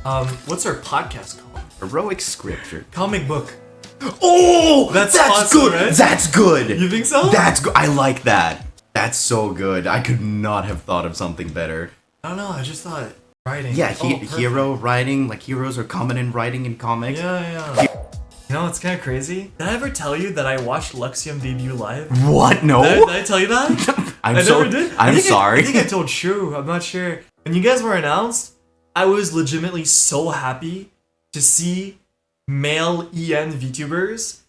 What's our podcast called? Heroic Scripture. Comic book. Oh, that's awesome, good. right? That's good. You think so? That's good. I like that. That's so good. I could not have thought of something better. I don't know. I just thought writing. Yeah, hero writing. Like heroes are common in writing in comics. Yeah. You know, it's kind of crazy. Did I ever tell you that I watched LUXIEM debut live? What? No. Did I tell you that? I never did. I'm sorry. I think I told Shrew. I'm not sure. When you guys were announced, I was legitimately so happy to see male EN VTubers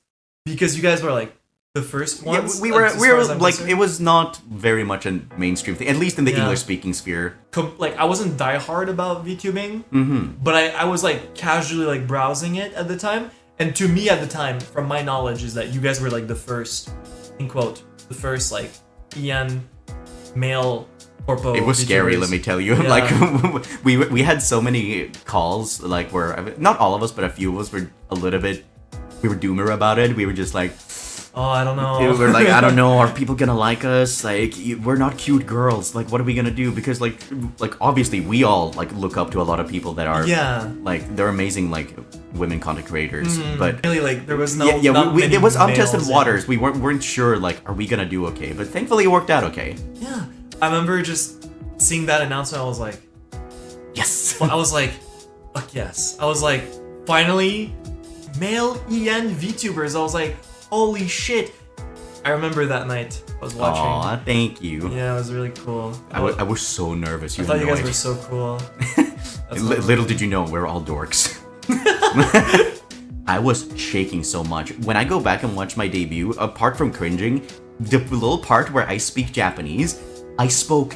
because you guys were like the first ones. Yeah, we were like it was not very much a mainstream thing, at least in the English speaking sphere. Like I wasn't diehard about VTubing, but I was like casually like browsing it at the time. And to me at the time, from my knowledge, is that you guys were like the first, in quote, the first like EN male corpo. It was VTubers. scary, let me tell you. Yeah. Like we had so many calls, like where not all of us, but a few of us were a little bit. We were doomer about it. We were just like, oh, I don't know. we were like, I don't know. Are people gonna like us? Like, we're not cute girls. Like, what are we gonna do? Because like obviously we all like look up to a lot of people that are like they're amazing like women content creators. But really, like there was no it was untested males, waters. We weren't sure like are we gonna do okay? But thankfully it worked out okay. Yeah, I remember just seeing that announcement. I was like, yes. I was like, fuck yes. I was like, finally, male EN VTubers. I was like, holy shit. I remember that night I was watching. Aw, thank you. Yeah, it was really cool. I was so nervous. I thought you guys were so cool. Little did you know, we're all dorks. I was shaking so much. When I go back and watch my debut, apart from cringing, the little part where I speak Japanese, I spoke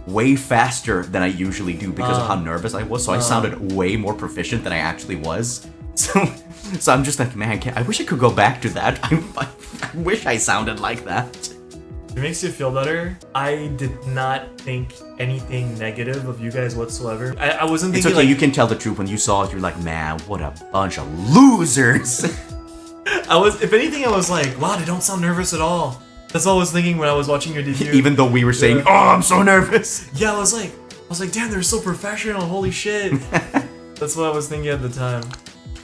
way faster than I usually do because of how nervous I was. So I sounded way more proficient than I actually was. So I'm just like, man, I wish I could go back to that. I wish I sounded like that. It makes you feel better. I did not think anything negative of you guys whatsoever. I wasn't thinking. It's okay, like, you can tell the truth when you saw it. You're like, man, what a bunch of losers. If anything, I was like, wow, they don't sound nervous at all. That's what I was thinking when I was watching your debut. Even though we were saying, oh, I'm so nervous. Yeah, I was like, damn, they're so professional. Holy shit. That's what I was thinking at the time.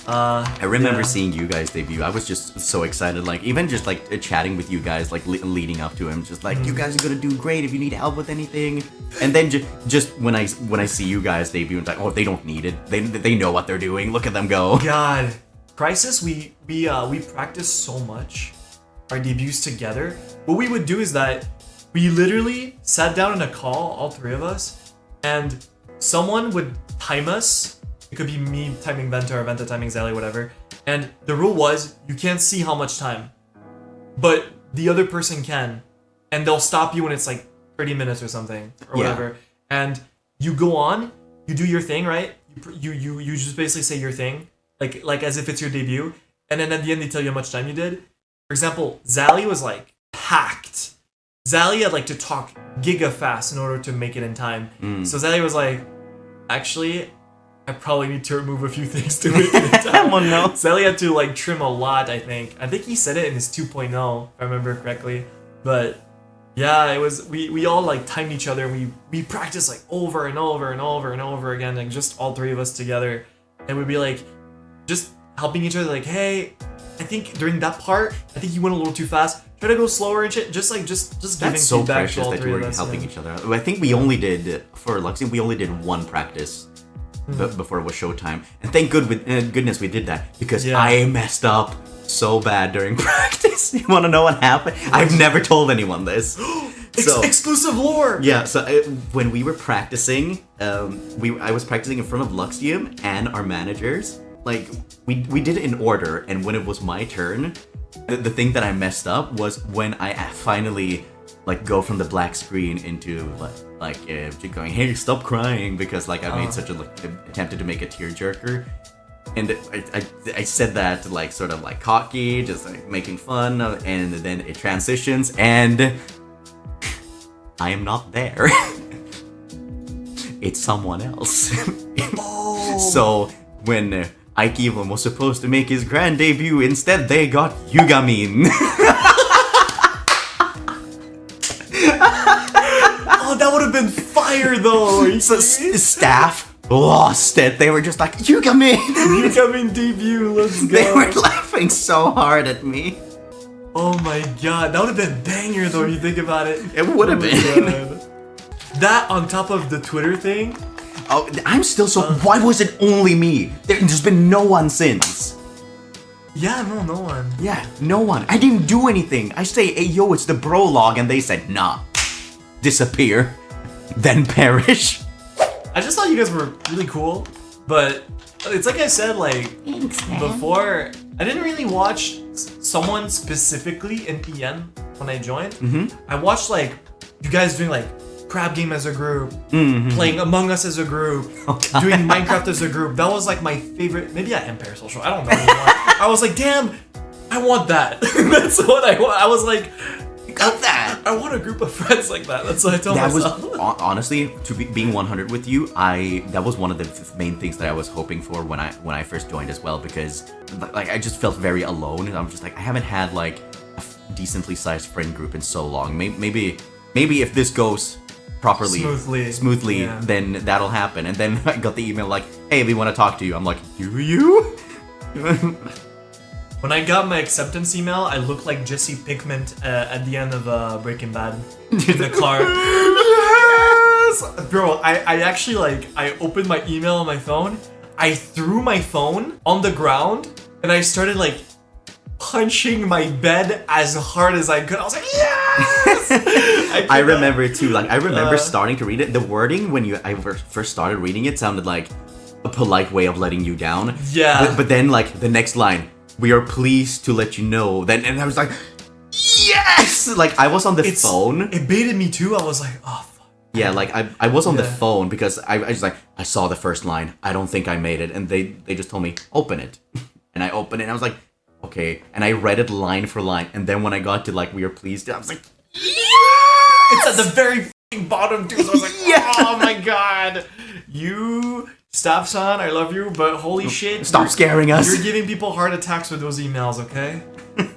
I remember seeing you guys debut. I was just so excited, like even just like chatting with you guys, like leading up to him, just like you guys are gonna do great if you need help with anything. And then just when I see you guys debut, it's like, oh, they don't need it. They know what they're doing. Look at them go. God, KRISIS, we practice so much our debuts together. What we would do is that we literally sat down in a call, all three of us, and someone would time us. It could be me timing Venta or Venta timing Zally, whatever. And the rule was you can't see how much time, but the other person can, and they'll stop you when it's like 30 minutes or something or whatever. And you go on, you do your thing, right? You just basically say your thing, like as if it's your debut, and then at the end they tell you how much time you did. For example, Zally was like packed. Zally had like to talk giga fast in order to make it in time. So Zally was like, actually, I probably need to remove a few things to make it in time. Oh no. Zally had to like trim a lot, I think. I think he said it in his 2.0, if I remember correctly. But yeah, it was we all like timed each other. We practiced like over and over and over and over again, like just all three of us together. And we'd be like just helping each other, like, hey, I think during that part, I think you went a little too fast. Try to go slower and shit. Just giving That's so feedback precious to all that three you of were us. helping each other out. I think we only did, for LUXIEM, we only did one practice before it was showtime. And thank goodness we did that, because I messed up so bad during practice. You want to know what happened? I've never told anyone this. Exclusive lore! Yeah, so when we were practicing, I was practicing in front of LUXIEM and our managers. Like, we did it in order, and when it was my turn, the thing that I messed up was when I finally like go from the black screen into going, hey, stop crying, because like I made such a attempted to make a tearjerker, and I said that like sort of like cocky, just like making fun, and then it transitions and I am not there. It's someone else. So when Ike Eveland was supposed to make his grand debut, instead they got Yugamin. Oh, that would have been fire though. So staff lost it. They were just like, you come in. You come in debut, let's go. They were laughing so hard at me. Oh my god, that would have been banger though if you think about it. It would have been. God. That on top of the Twitter thing. Oh, I'm still so... why was it only me? There's been no one since. Yeah, no one. Yeah, no one. I didn't do anything. I say, hey, yo, it's the bro log, and they said, nah. Disappear. Then perish. I just thought you guys were really cool, but it's like I said, like, before, I didn't really watch someone specifically in EN when I joined. I watched, like, you guys doing, like, Crab Game as a group, playing Among Us as a group, doing Minecraft as a group. That was, like, my favorite. Maybe I am parasocial. I don't know anymore. I was like, damn, I want that. That's what I want. I was like, got that. I want a group of friends like that. That's what I told myself. That was honestly, being 100 with you, that was one of the main things that I was hoping for when I first joined as well, because like I just felt very alone, and I'm just like, I haven't had like a decently sized friend group in so long. Maybe if this goes properly, smoothly, yeah, then that'll happen. And then I got the email like, hey, we want to talk to you. I'm like, do you? When I got my acceptance email, I looked like Jesse Pinkman at the end of Breaking Bad in the car. Yes! Bro, I actually, like, I opened my email on my phone, I threw my phone on the ground, and I started, like, punching my bed as hard as I could. I was like, yes! I remember too, like, I remember starting to read it. The wording when I first started reading it sounded like a polite way of letting you down. Yeah. But then, like, the next line, we are pleased to let you know. And I was like, yes! Like, I was on the phone. It baited me too. I was like, oh, fuck. Yeah, like, I was on the phone because I was like, I saw the first line. I don't think I made it. And they just told me, open it. And I opened it and I was like, okay. And I read it line for line. And then when I got to, like, we are pleased, I was like, yes! It's at the very bottom too. So I was like, oh my god. You... Staff-san, I love you, but holy shit. Stop scaring us. You're giving people heart attacks with those emails, okay?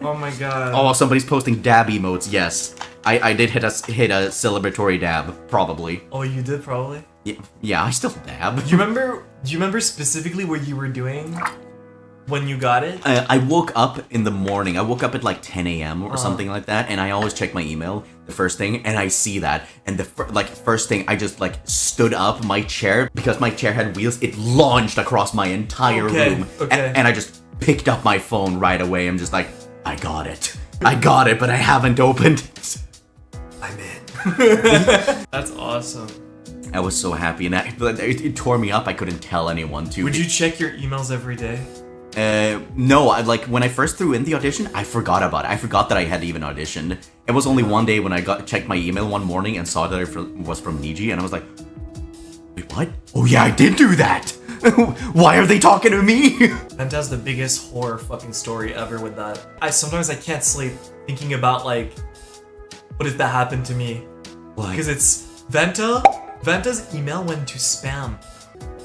Oh my god. Oh, somebody's posting dab emotes, yes. I did hit a celebratory dab, probably. Oh, you did probably? Yeah, I still dab. Do you remember specifically what you were doing when you got it? I woke up in the morning. I woke up at like 10 a.m. or something like that, and I always check my email the first thing, and I see that, and the first thing, I just like stood up, my chair, because my chair had wheels, it launched across my entire room, and I just picked up my phone right away. I'm just like, I got it, but I haven't opened it. I'm in. That's awesome. I was so happy, and it tore me up. I couldn't tell anyone too. Would you check your emails every day? No, like when I first threw in the audition, I forgot about it. I forgot that I had even auditioned. It was only one day when I checked my email one morning and saw that it was from Niji, and I was like, wait, what? Oh yeah, I did do that! Why are they talking to me? Venta has the biggest horror fucking story ever with that. Sometimes I can't sleep thinking about, like, what if that happened to me? What? Because it's Venta's email went to spam.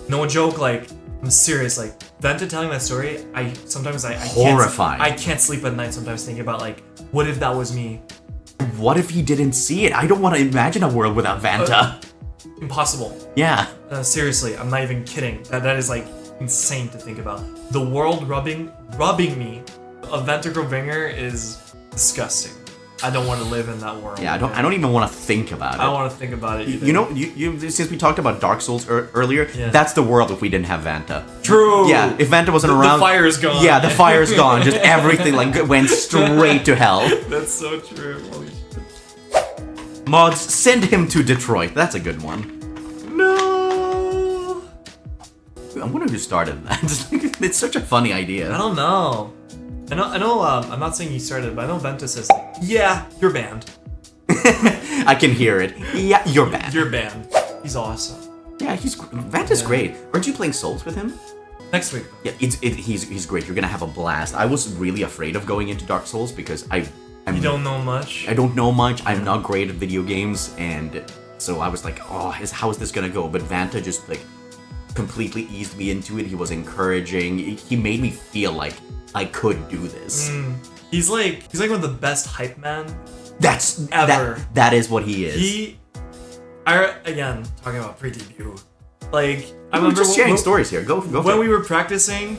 No joke, like, I'm serious, like, Venta telling that story, I horrifying. I can't sleep at night sometimes thinking about, like, what if that was me? What if he didn't see it? I don't want to imagine a world without Venta. Impossible. Yeah. Seriously, I'm not even kidding. That is, like, insane to think about. The world rubbing me of Venta Grovinger is disgusting. I don't want to live in that world. Yeah, I don't even want to think about it. I don't want to think about it either. You know, since we talked about Dark Souls earlier, that's the world if we didn't have Vanta. True. Yeah, if Vanta wasn't around, the fire's gone. Yeah, the fire's gone. Just everything like went straight to hell. That's so true. Holy shit. Mods, send him to Detroit. That's a good one. No. I wonder who started that. It's such a funny idea. I don't know. I know. I'm not saying he started, but I know Venta says, like, yeah, you're banned. I can hear it. Yeah, you're banned. You're banned. He's awesome. Yeah, Venta's great. Aren't you playing Souls with him? Next week. Yeah, he's great. You're gonna have a blast. I was really afraid of going into Dark Souls because you don't know much. I don't know much. I'm not great at video games, and so I was like, oh, how is this gonna go? But Vanta just like completely eased me into it. He was encouraging. He made me feel like I could do this. He's like one of the best hype man. That's ever. That is what he is. Again, talking about pre-debut. Like, I We're remember just sharing stories here. Go when for we it. were practicing,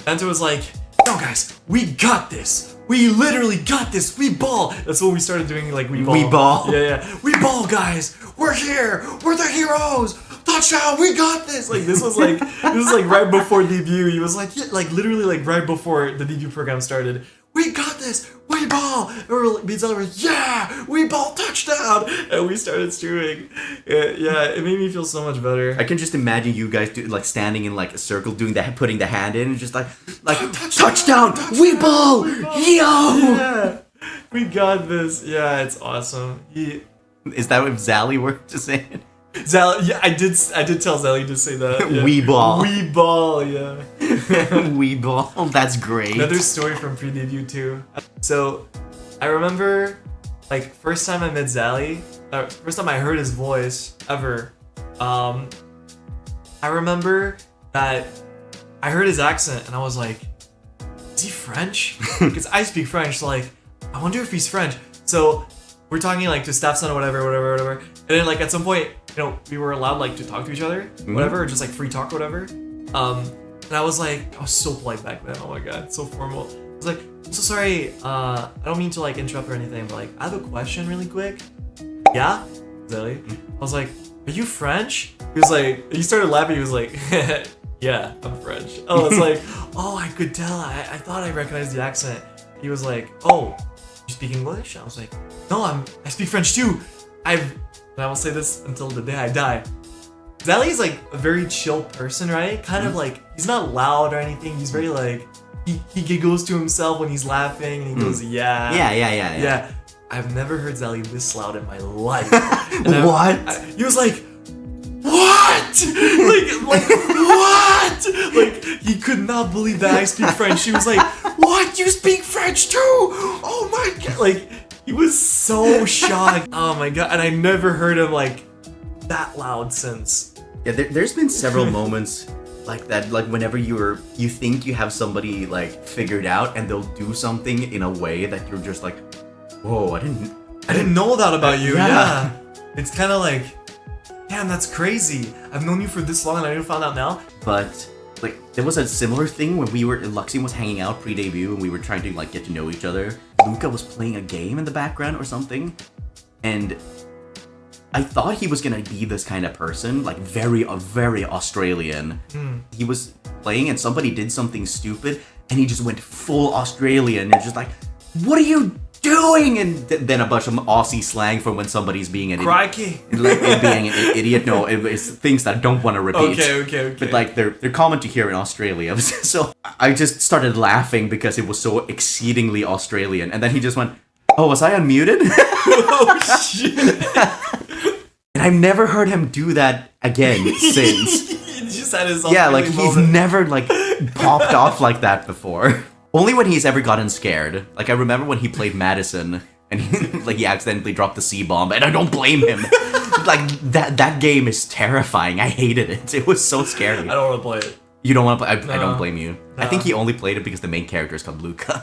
Bento was like, "No, guys, we got this. We literally got this. We ball." That's when we started doing like we ball. We ball. Yeah. We ball, guys. We're here. We're the heroes. Touchdown. We got this. Like this was like right before debut. He was like, yeah, like literally like right before the debut program started. We got this. We ball. And we're like, yeah, we ball, touchdown. And we started streaming. Yeah, it made me feel so much better. I can just imagine you guys like standing in like a circle, doing that, putting the hand in, and just like touchdown, we ball, yo. Yeah, we got this. Yeah, it's awesome. Is that what Zally were to say? Zally, yeah, I did tell Zally to say that. Yeah. We ball. We ball, yeah. We ball. That's great. Another story from pre-debut too. So, I remember, like, first time I met Zally, first time I heard his voice ever. I remember that I heard his accent and I was like, is he French? Because I speak French, so like, I wonder if he's French. So we're talking like to staff son or whatever. And then like at some point, you know, we were allowed like to talk to each other, whatever, or just like free talk or whatever. And I was so polite back then. Oh my god, so formal. I was like, I'm so sorry. I don't mean to like interrupt or anything, but like I have a question really quick. Yeah, Zally. I was like, are you French? He was like, he started laughing. He was like, yeah, I'm French. I was like, oh, I could tell. I thought I recognized the accent. He was like, oh, you speak English? I was like, no, I speak French too. And I will say this until the day I die. Zally is like a very chill person, right? Kind of like, he's not loud or anything. He's very like, he giggles to himself when he's laughing and he goes, yeah. Yeah. I've never heard Zally this loud in my life. What? He was like, what? like what? Like he could not believe that I speak French. He was like, what? You speak French too? Oh my god! Like he was so shocked. Oh my god! And I never heard him like that loud since. Yeah, there's been several moments like that. Like whenever you think you have somebody like figured out, and they'll do something in a way that you're just like, whoa! I didn't know that about you. Yeah. Yeah. It's kind of like, damn, that's crazy. I've known you for this long and I found out now. But like there was a similar thing when LUXIEM was hanging out pre-debut and we were trying to like get to know each other. Luca was playing a game in the background or something, and I thought he was gonna be this kind of person, like very Australian. He was playing and somebody did something stupid and he just went full Australian and just like, what are you doing? And then a bunch of Aussie slang for when somebody's being an Crikey. like being an idiot. No, it's things that I don't want to repeat. Okay. But like they're common to hear in Australia. So I just started laughing because it was so exceedingly Australian. And then he just went, "Oh, was I unmuted?" Oh shit. And I've never heard him do that again since. He just had his Yeah, like Australian he's moment. never like popped off like that before. Only when he's ever gotten scared. Like I remember when he played Madison and he accidentally dropped the C-bomb, and I don't blame him. Like that game is terrifying. I hated it. It was so scary. I don't want to play it. You don't want to play? I don't No. blame you. No. I think he only played it because the main character is called Luca.